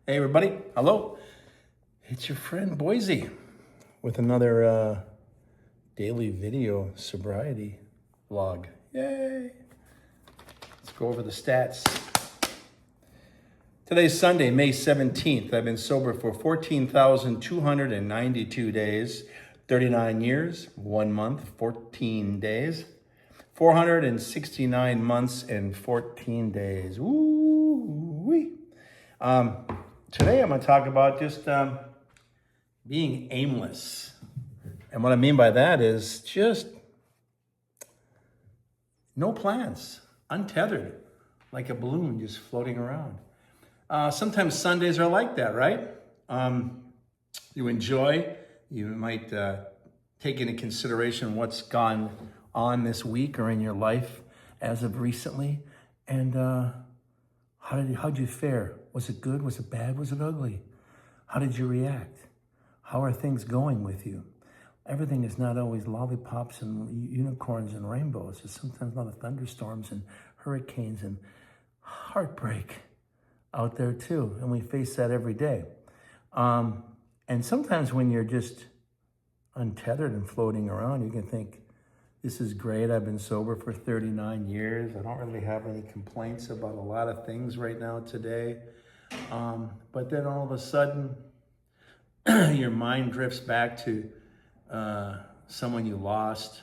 Hey everybody, hello. It's your friend Boise with another daily video sobriety vlog. Yay! Let's go over the stats. Today's Sunday, May 17th. I've been sober for 14,292 days, 39 years, 1 month, 14 days, 469 months and 14 days. Woo-wee. Today I'm going to talk about just being aimless. And what I mean by that is just no plans, untethered, like a balloon just floating around. Sometimes Sundays are like that, right? You enjoy, you might take into consideration what's gone on this week or in your life as of recently. And how'd you fare? Was it good? Was it bad? Was it ugly? How did you react? How are things going with you? Everything is not always lollipops and unicorns and rainbows. There's sometimes a lot of thunderstorms and hurricanes and heartbreak out there too. And we face that every day. And sometimes when you're just untethered and floating around, you can think, this is great. I've been sober for 39 years. I don't really have any complaints about a lot of things right now today. But then all of a sudden, your mind drifts back to someone you lost,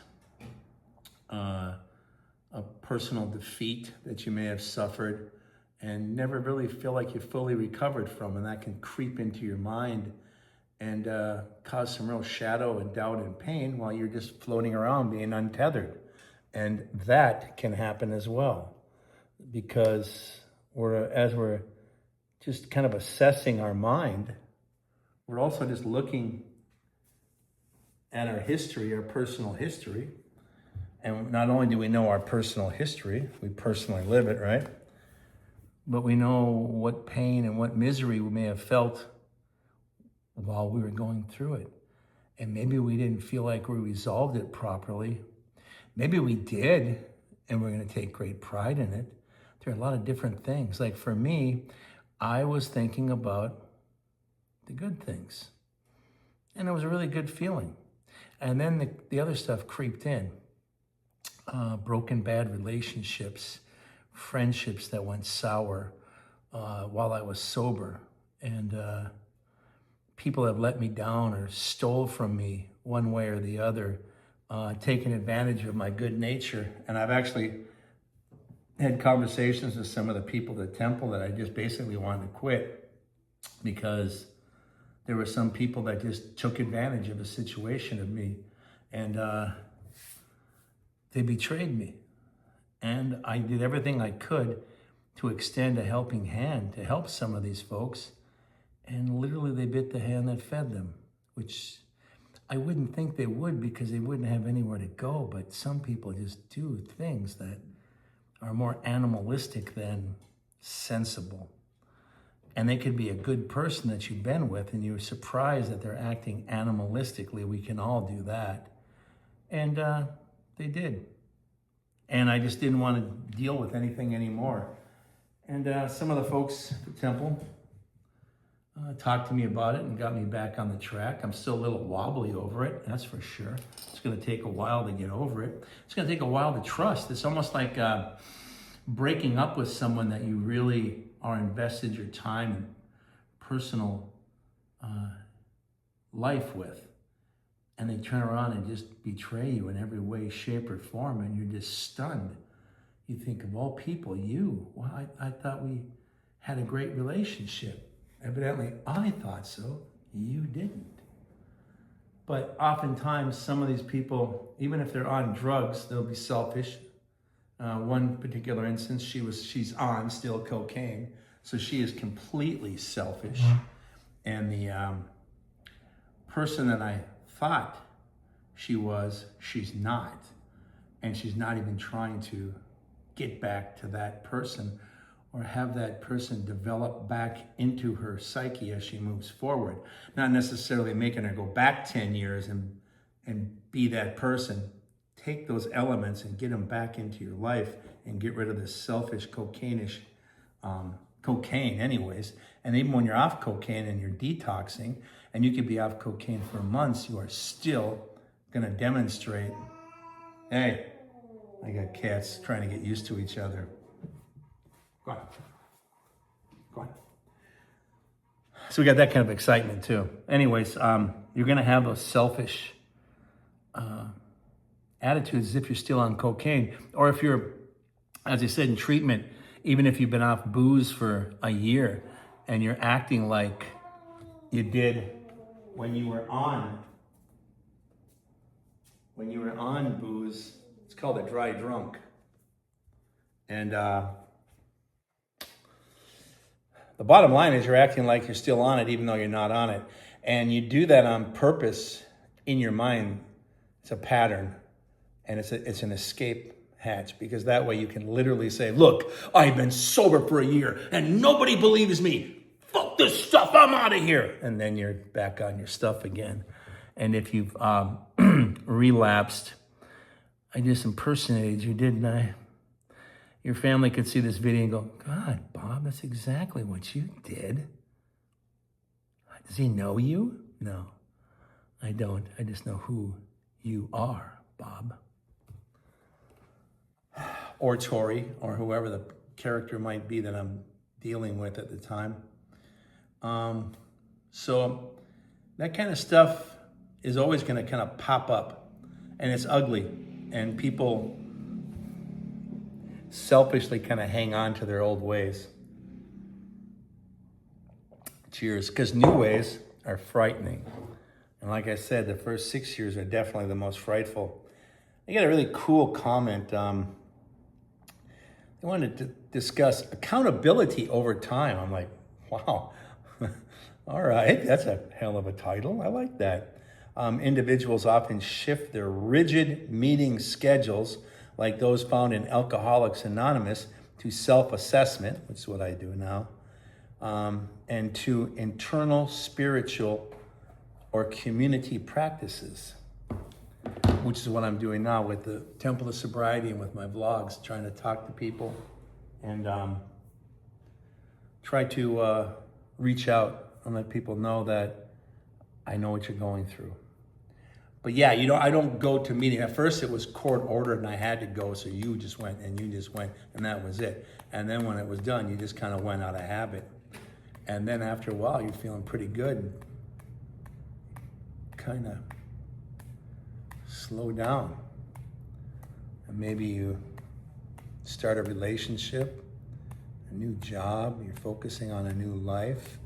a personal defeat that you may have suffered and never really feel like you fully recovered from. And that can creep into your mind and cause some real shadow and doubt and pain while you're just floating around being untethered. And that can happen as well, because as we're just kind of assessing our mind, we're also just looking at our history, our personal history. And not only do we know our personal history, we personally live it, right? But we know what pain and what misery we may have felt while we were going through it. And maybe we didn't feel like we resolved it properly. Maybe we did, and we're going to take great pride in it. There are a lot of different things. Like for me, I was thinking about the good things. And it was a really good feeling. And then the other stuff creeped in. Broken bad relationships, friendships that went sour while I was sober. And people have let me down or stole from me one way or the other, taken advantage of my good nature. And I've actually had conversations with some of the people at the temple that I just basically wanted to quit, because there were some people that just took advantage of a situation of me, and they betrayed me. And I did everything I could to extend a helping hand to help some of these folks. And literally they bit the hand that fed them, which I wouldn't think they would, because they wouldn't have anywhere to go. But some people just do things that are more animalistic than sensible. And they could be a good person that you've been with, and you're surprised that they're acting animalistically. We can all do that. And they did. And I just didn't want to deal with anything anymore. And some of the folks at the temple talked to me about it and got me back on the track. I'm still a little wobbly over it, that's for sure. It's going to take a while to get over it. It's going to take a while to trust. It's almost like breaking up with someone that you really are invested your time and personal life with. And they turn around and just betray you in every way, shape, or form, and you're just stunned. You think, of all people, you. Well, I thought we had a great relationship. Evidently, I thought so. You didn't. But oftentimes, some of these people, even if they're on drugs, they'll be selfish. One particular instance, she's on still cocaine, so she is completely selfish. And the person that I thought she's not. And she's not even trying to get back to that person or have that person develop back into her psyche as she moves forward. Not necessarily making her go back 10 years and be that person. Take those elements and get them back into your life and get rid of this selfish, cocaine-ish cocaine anyways. And even when you're off cocaine and you're detoxing, and you could be off cocaine for months, you are still gonna demonstrate, hey, I got cats trying to get used to each other. Go on. Go on. So we got that kind of excitement too. Anyways, you're gonna have those selfish attitudes as if you're still on cocaine, or if you're, as I said, in treatment, even if you've been off booze for a year and you're acting like you did when you were on booze. It's called a dry drunk. And the bottom line is you're acting like you're still on it even though you're not on it. And you do that on purpose in your mind. It's a pattern, and it's an escape hatch, because that way you can literally say, look, I've been sober for a year and nobody believes me. Fuck this stuff, I'm out of here. And then you're back on your stuff again. And if you've relapsed, I just impersonated you, didn't I? Your family could see this video and go, God, Bob, that's exactly what you did. Does he know you? No, I don't. I just know who you are, Bob. Or Tori, or whoever the character might be that I'm dealing with at the time. So that kind of stuff is always going to kind of pop up, and it's ugly, and people selfishly kind of hang on to their old ways. Cheers, because new ways are frightening. And like I said, the first 6 years are definitely the most frightful. I got a really cool comment. I wanted to discuss accountability over time. I'm like, wow, all right, that's a hell of a title. I like that. Individuals often shift their rigid meeting schedules, like those found in Alcoholics Anonymous, to self-assessment, which is what I do now, and to internal spiritual or community practices, which is what I'm doing now with the Temple of Sobriety and with my vlogs, trying to talk to people and try to reach out and let people know that I know what you're going through. But yeah, I don't go to meeting. At first it was court ordered and I had to go, so you just went and that was it. And then when it was done, you just kind of went out of habit. And then after a while, you're feeling pretty good. Kind of slow down. And maybe you start a relationship, a new job, you're focusing on a new life,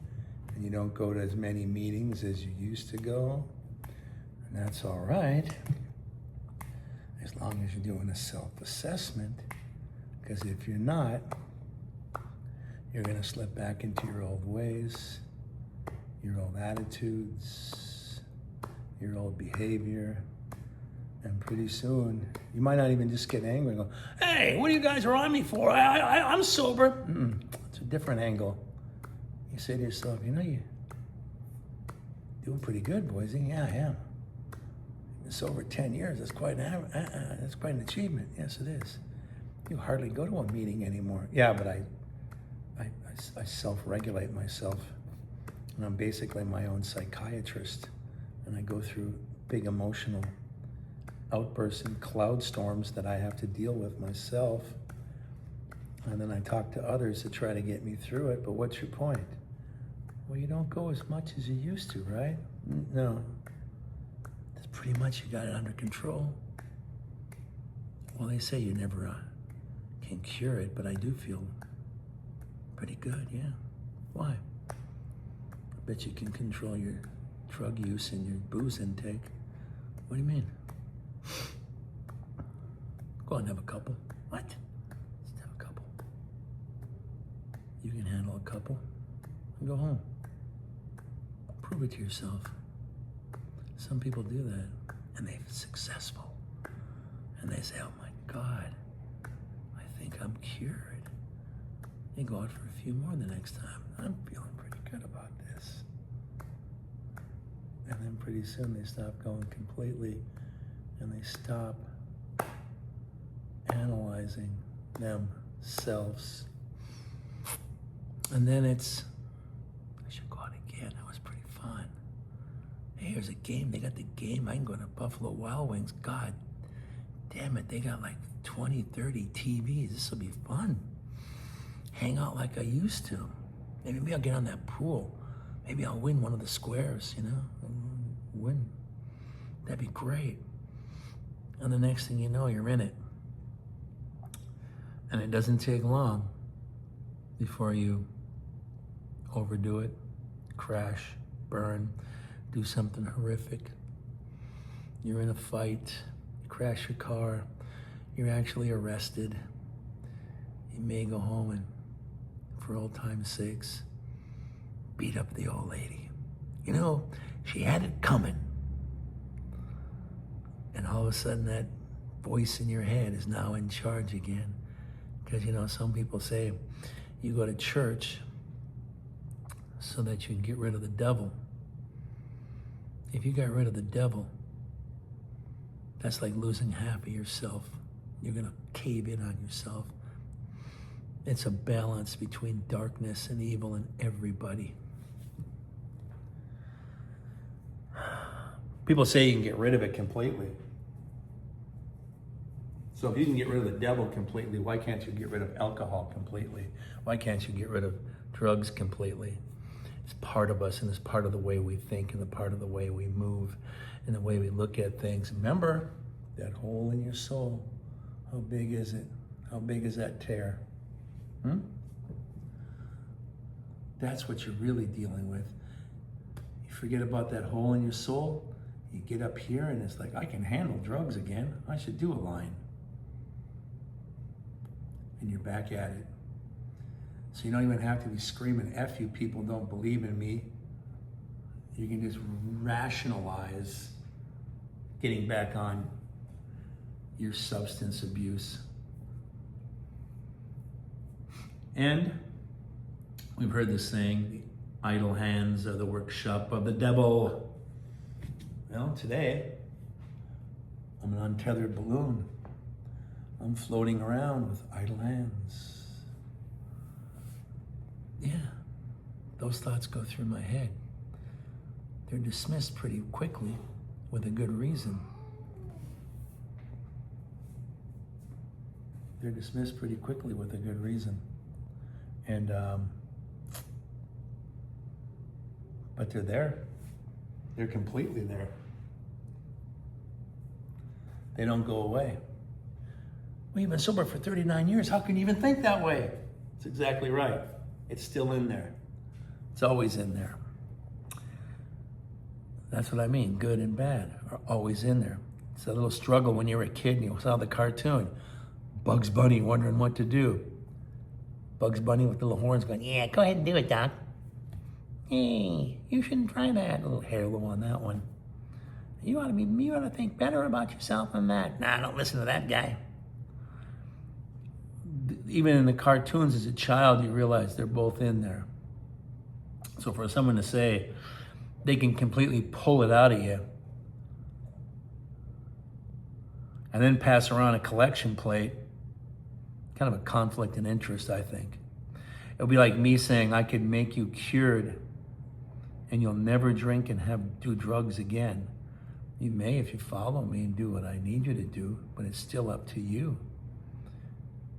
and you don't go to as many meetings as you used to go. And that's all right, as long as you're doing a self-assessment, because if you're not, you're gonna slip back into your old ways, your old attitudes, your old behavior, and pretty soon, you might not even just get angry and go, hey, what are you guys on me for? I'm sober. It's a different angle. You say to yourself, you're doing pretty good, Boise. Yeah, I am. It's over 10 years. That's quite an achievement. Yes, it is. You hardly go to a meeting anymore. Yeah, but I self-regulate myself, and I'm basically my own psychiatrist, and I go through big emotional outbursts and cloud storms that I have to deal with myself, and then I talk to others to try to get me through it. But what's your point? Well, you don't go as much as you used to, right? No. That's pretty much you got it under control. Well, they say you never can cure it, but I do feel pretty good, yeah. Why? I bet you can control your drug use and your booze intake. What do you mean? Go out and have a couple. What? Let's have a couple. You can handle a couple and go home. Prove it to yourself. Some people do that, and they're successful. And they say, oh my God, I think I'm cured. They go out for a few more the next time. I'm feeling pretty good about this. And then pretty soon they stop going completely, and they stop analyzing themselves. And then it's, I should go out again. That was pretty fun. Hey, here's a game. They got the game. I can go to Buffalo Wild Wings. God damn it. They got like 20, 30 TVs. This will be fun. Hang out like I used to. Maybe I'll get on that pool. Maybe I'll win one of the squares, win. That'd be great. And the next thing you know, you're in it. And it doesn't take long before you overdo it, crash, burn, do something horrific. You're in a fight, you crash your car, you're actually arrested. You may go home and, for old time's sakes, beat up the old lady. She had it coming. And all of a sudden that voice in your head is now in charge again. Because, some people say you go to church so that you can get rid of the devil. If you got rid of the devil, that's like losing half of yourself. You're going to cave in on yourself. It's a balance between darkness and evil in everybody. People say you can get rid of it completely. So if you can get rid of the devil completely, why can't you get rid of alcohol completely? Why can't you get rid of drugs completely? It's part of us, and it's part of the way we think, and the part of the way we move, and the way we look at things. Remember that hole in your soul. How big is it? How big is that tear? That's what you're really dealing with. You forget about that hole in your soul, you get up here and it's like, I can handle drugs again. I should do a line. And you're back at it. So you don't even have to be screaming, F you people don't believe in me. You can just rationalize getting back on your substance abuse. And we've heard this saying, the idle hands are the workshop of the devil. Well, today, I'm an untethered balloon. I'm floating around with idle hands. Yeah, those thoughts go through my head. They're dismissed pretty quickly with a good reason. They're dismissed pretty quickly with a good reason. And, but they're there. They're completely there. They don't go away. Well, you've been sober for 39 years. How can you even think that way? That's exactly right. It's still in there. It's always in there. That's what I mean. Good and bad are always in there. It's a little struggle when you were a kid and you saw the cartoon. Bugs Bunny wondering what to do. Bugs Bunny with little horns going, yeah, go ahead and do it, Doc. Hey, you shouldn't try that. A little halo on that one. You ought to think better about yourself than that. Nah, don't listen to that guy. Even in the cartoons as a child, you realize they're both in there. So for someone to say they can completely pull it out of you and then pass around a collection plate, kind of a conflict in interest, I think. It would be like me saying I could make you cured and you'll never drink and do drugs again. You may if you follow me and do what I need you to do, but it's still up to you.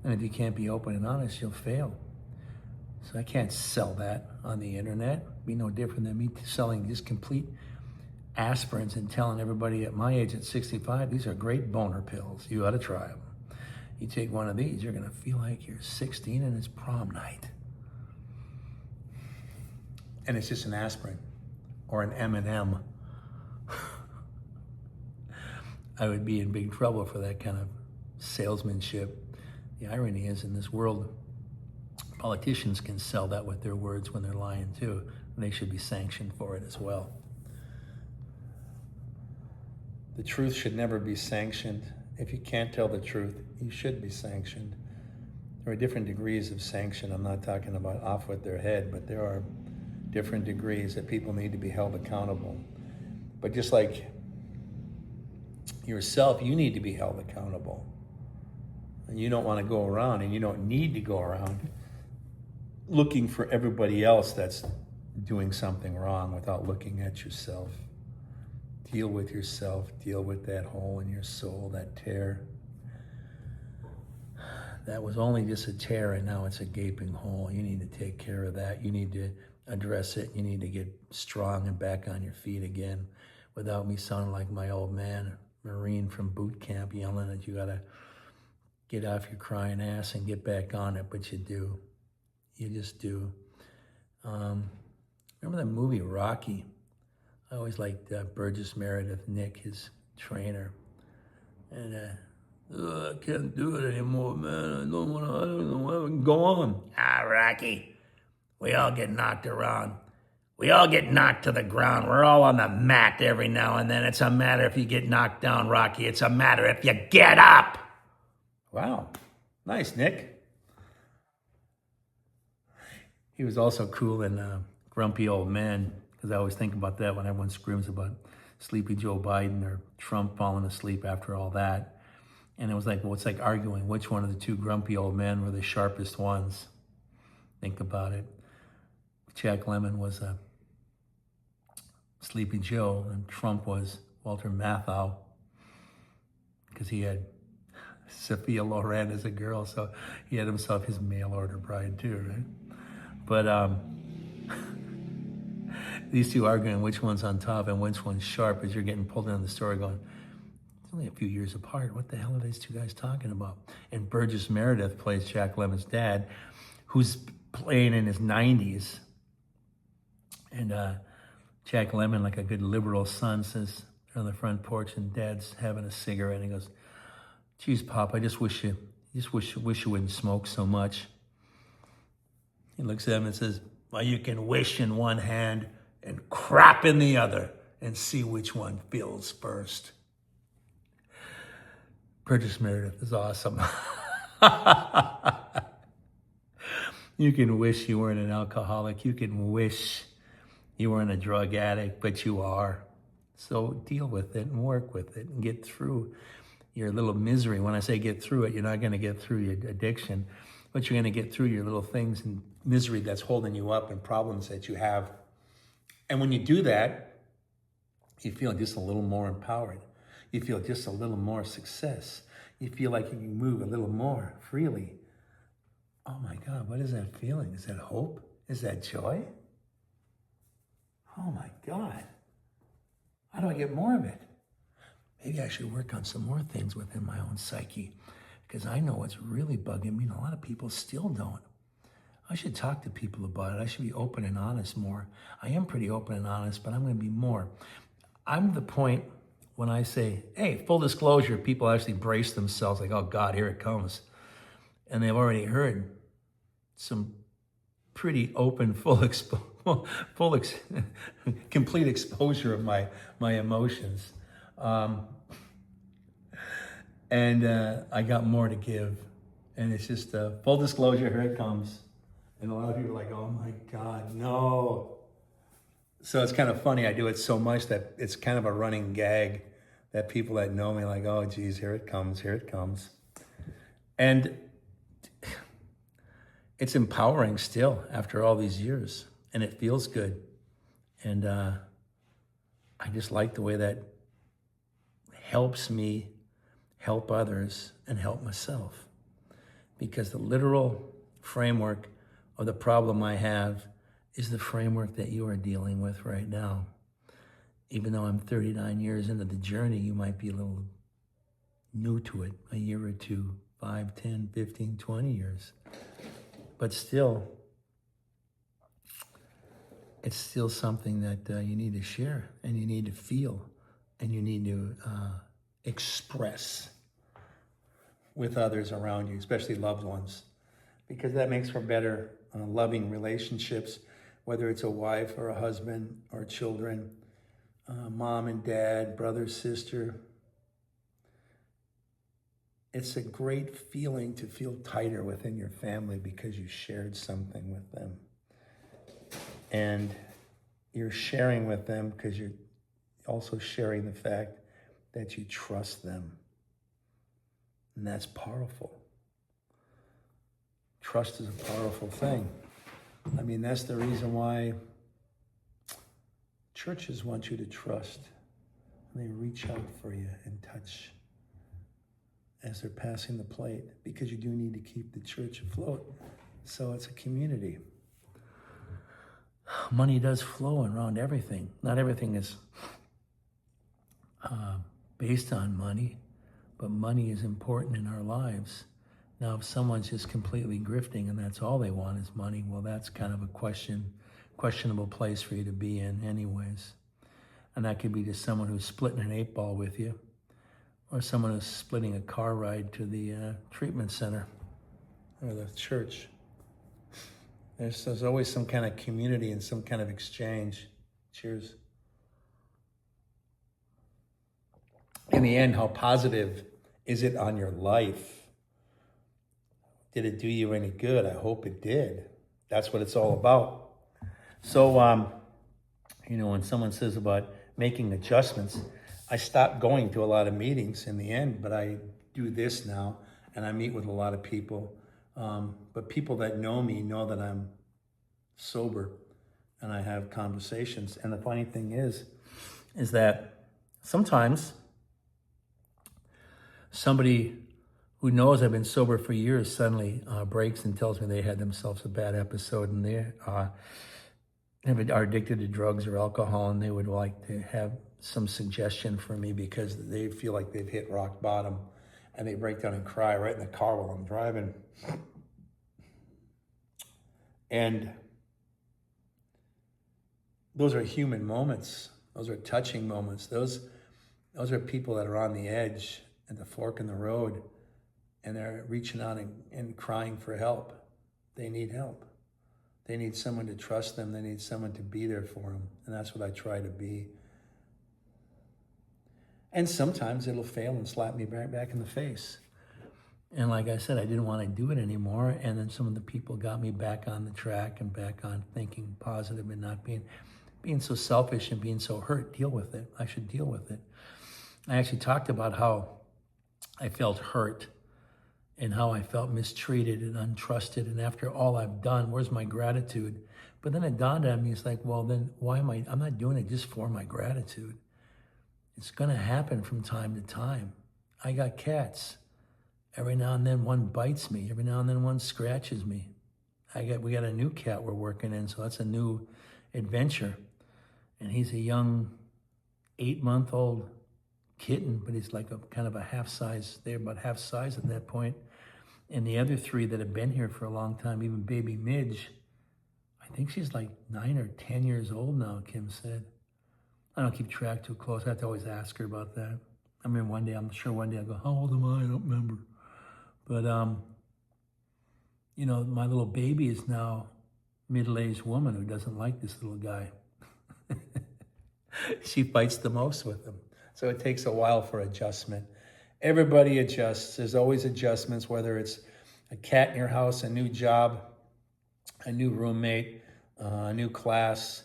And if you can't be open and honest, you'll fail. So I can't sell that on the internet. It'd be no different than me selling just complete aspirins and telling everybody at my age at 65, these are great boner pills. You ought to try them. You take one of these, you're gonna feel like you're 16 and it's prom night. And it's just an aspirin or an M&M. I would be in big trouble for that kind of salesmanship. The irony is in this world, politicians can sell that with their words when they're lying too. And they should be sanctioned for it as well. The truth should never be sanctioned. If you can't tell the truth, you should be sanctioned. There are different degrees of sanction. I'm not talking about off with their head, but there are different degrees that people need to be held accountable. But just like yourself, you need to be held accountable. And you don't want to go around, and you don't need to go around looking for everybody else that's doing something wrong without looking at yourself. Deal with yourself. Deal with that hole in your soul, that tear. That was only just a tear, and now it's a gaping hole. You need to take care of that. You need to address it. You need to get strong and back on your feet again without me sounding like my old man, Marine from boot camp, yelling that you got to get off your crying ass and get back on it, but you do. You just do. Remember that movie, Rocky? I always liked Burgess Meredith, Nick, his trainer. And I can't do it anymore, man. I don't know, I can go on. Rocky, we all get knocked around. We all get knocked to the ground. We're all on the mat every now and then. It's a matter if you get knocked down, Rocky. It's a matter if you get up. Wow. Nice, Nick. He was also cool in Grumpy Old Man, because I always think about that when everyone screams about Sleepy Joe Biden or Trump falling asleep after all that. And it was like, well, it's like arguing which one of the two grumpy old men were the sharpest ones. Think about it. Jack Lemmon was Sleepy Joe, and Trump was Walter Matthau, because he had Sophia Loren as a girl, so he had himself his mail order bride too, right? But these two arguing which one's on top and which one's sharp as you're getting pulled into the story going, it's only a few years apart. What the hell are these two guys talking about? And Burgess Meredith plays Jack Lemmon's dad, who's playing in his 90s. And Jack Lemmon, like a good liberal son, says on the front porch, and Dad's having a cigarette, and he goes, "Geez, Pop, I just wish you wouldn't smoke so much." He looks at him and says, "Well, you can wish in one hand and crap in the other, and see which one feels first." Burgess Meredith is awesome. You can wish you weren't an alcoholic. You can wish you weren't a drug addict, but you are. So deal with it and work with it and get through your little misery. When I say get through it, you're not going to get through your addiction, but you're going to get through your little things and misery that's holding you up and problems that you have. And when you do that, you feel just a little more empowered. You feel just a little more success. You feel like you can move a little more freely. Oh my God, what is that feeling? Is that hope? Is that joy? Oh my God. How do I get more of it? Maybe I should work on some more things within my own psyche, because I know what's really bugging me, and a lot of people still don't. I should talk to people about it. I should be open and honest more. I am pretty open and honest, but I'm going to be more. I'm the point when I say, hey, full disclosure, people actually brace themselves like, oh God, here it comes. And they've already heard some pretty open, complete exposure of my emotions. And I got more to give. And it's just full disclosure, here it comes. And a lot of people are like, oh my God, no. So it's kind of funny. I do it so much that it's kind of a running gag that people that know me are like, oh geez, here it comes, here it comes. And it's empowering still after all these years. And it feels good. And I just like the way that helps me help others and help myself. Because the literal framework of the problem I have is the framework that you are dealing with right now. Even though I'm 39 years into the journey, you might be a little new to it, a year or two, 5, 10, 15, 20 years. But still, it's still something that you need to share, and you need to feel, and you need to express with others around you, especially loved ones, because that makes for better, loving relationships, whether it's a wife or a husband or children, mom and dad, brother, sister. It's a great feeling to feel tighter within your family because you shared something with them. And you're sharing with them because you're also sharing the fact that you trust them. And that's powerful. Trust is a powerful thing. mean, that's the reason why churches want you to trust. And they reach out for you and touch as they're passing the plate, because you do need to keep the church afloat. So it's a community. Money does flow around everything. Not everything is based on money, but money is important in our lives. Now, if someone's just completely grifting and that's all they want is money, well, that's kind of a questionable place for you to be in anyways. And that could be just someone who's splitting an 8-ball with you, or someone who's splitting a car ride to the treatment center or the church. There's always some kind of community and some kind of exchange. Cheers. In the end, how positive is it on your life? Did it do you any good? I hope it did. That's what it's all about. So, when someone says about making adjustments, I stopped going to a lot of meetings in the end, but I do this now, and I meet with a lot of people. But people that know me know that I'm sober, and I have conversations. And the funny thing is that sometimes somebody who knows I've been sober for years suddenly breaks and tells me they had themselves a bad episode, and they are addicted to drugs or alcohol, and they would like to have some suggestion for me because they feel like they've hit rock bottom, and they break down and cry right in the car while I'm driving. And those are human moments. Those are touching moments. Those are people that are on the edge at the fork in the road, and they're reaching out and crying for help. They need help. They need someone to trust them. They need someone to be there for them. And that's what I try to be. And sometimes it'll fail and slap me back in the face. And like I said, I didn't want to do it anymore. And then some of the people got me back on the track and back on thinking positive and not being so selfish and being so hurt. Deal with it. I should deal with it. I actually talked about how I felt hurt and how I felt mistreated and untrusted. And after all I've done, where's my gratitude? But then it dawned on me, it's like, well, then why I'm not doing it just for my gratitude. It's gonna happen from time to time. I got cats. Every now and then one bites me. Every now and then one scratches me. We got a new cat we're working in, so that's a new adventure. And he's a young 8-month-old kitten, but he's like a kind of a half size. They're about half size at that point. And the other 3 that have been here for a long time, even baby Midge, I think she's like 9 or 10 years old now, Kim said. I don't keep track too close. I have to always ask her about that. I mean, I'm sure one day I'll go, how old am I? I don't remember. But, my little baby is now a middle-aged woman who doesn't like this little guy. She fights the most with him. So it takes a while for adjustment. Everybody adjusts. There's always adjustments, whether it's a cat in your house, a new job, a new roommate, a new class,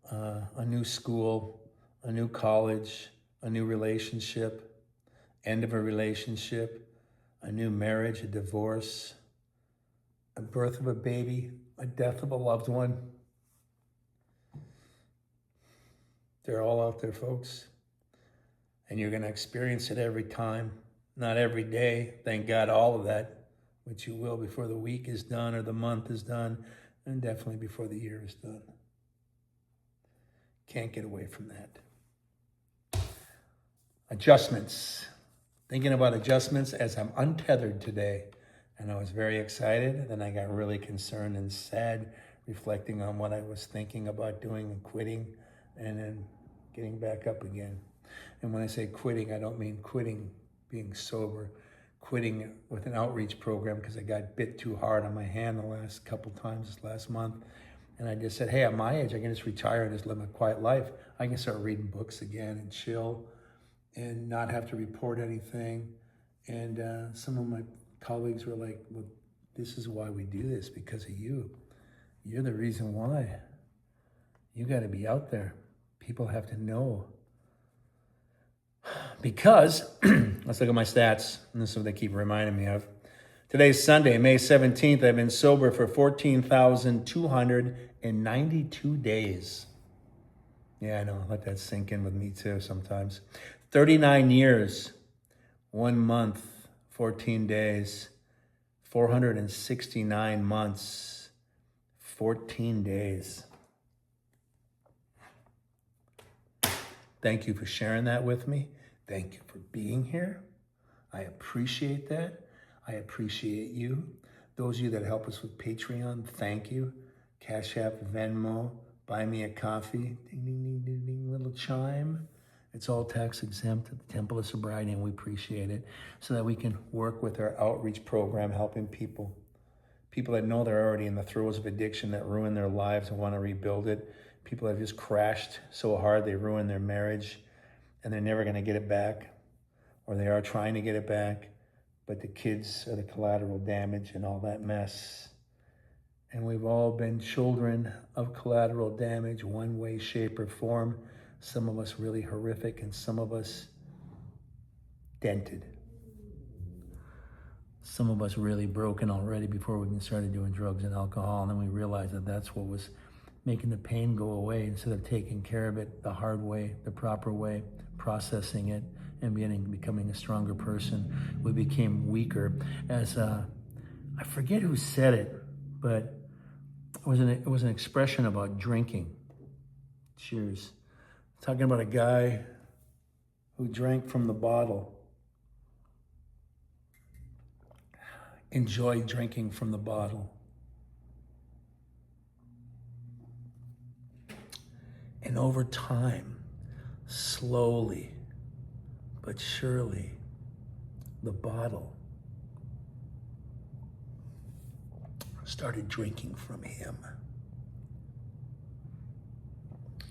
a new school, a new college, a new relationship, end of a relationship, a new marriage, a divorce, a birth of a baby, a death of a loved one. They're all out there, folks. And you're going to experience it every time, not every day. Thank God, all of that, which you will before the week is done or the month is done, and definitely before the year is done. Can't get away from that. Adjustments. Thinking about adjustments as I'm untethered today. And I was very excited. Then I got really concerned and sad, reflecting on what I was thinking about doing and quitting, and then getting back up again. And when I say quitting, I don't mean quitting being sober, quitting with an outreach program, because I got bit too hard on my hand the last couple times this last month. And I just said, hey, at my age, I can just retire and just live a quiet life. I can start reading books again and chill and not have to report anything. And some of my colleagues were like, well, this is why we do this, because of you. You're the reason why. You got to be out there. People have to know. Because, let's look at my stats, and this is what they keep reminding me of. Today's Sunday, May 17th. I've been sober for 14,292 days. Yeah, I know. Let that sink in with me too sometimes. 39 years, 1 month, 14 days, 469 months, 14 days. Thank you for sharing that with me. Thank you for being here. I appreciate that. I appreciate you. Those of you that help us with Patreon, thank you. Cash App, Venmo, buy me a coffee. Ding, ding, ding, ding, ding, little chime. It's all tax exempt at the Temple of Sobriety, and we appreciate it so that we can work with our outreach program, helping people that know they're already in the throes of addiction, that ruin their lives and want to rebuild it. People that have just crashed so hard they ruin their marriage and they're never going to get it back, or they are trying to get it back, but the kids are the collateral damage and all that mess. And we've all been children of collateral damage, one way, shape, or form. Some of us really horrific, and some of us dented. Some of us really broken already before we even started doing drugs and alcohol, and then we realized that that's what was making the pain go away instead of taking care of it the hard way, the proper way, processing it, and becoming a stronger person. We became weaker. As I forget who said it, but it was an expression about drinking. Cheers. Talking about a guy who drank from the bottle. Enjoyed drinking from the bottle. And over time, slowly but surely, the bottle started drinking from him.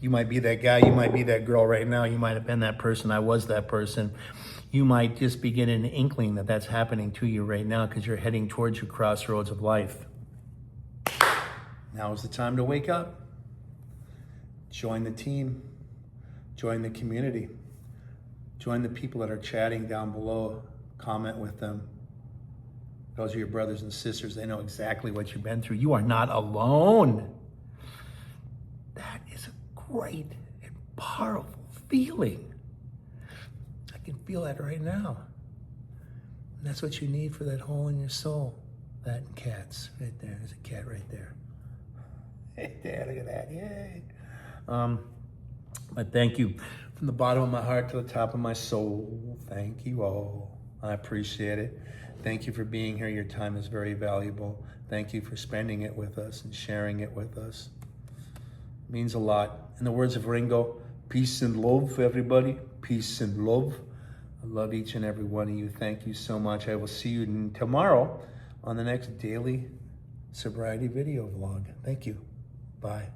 You might be that guy, you might be that girl right now, you might have been that person, I was that person. You might just be getting an inkling that that's happening to you right now because you're heading towards your crossroads of life. Now is the time to wake up. Join the team, join the community, join the people that are chatting down below, comment with them. Those are your brothers and sisters. They know exactly what you've been through. You are not alone. That is a great and powerful feeling. I can feel that right now. And that's what you need for that hole in your soul. That and cats right there. There's a cat right there. Hey, Dad, look at that. Yay. But thank you from the bottom of my heart to the top of my soul. Thank you all. I appreciate it. Thank you for being here. Your time is very valuable. Thank you for spending it with us and sharing it with us. It means a lot. In the words of Ringo, peace and love, everybody. Peace and love. I love each and every one of you. Thank you so much. I will see you tomorrow on the next daily sobriety video vlog. Thank you. Bye.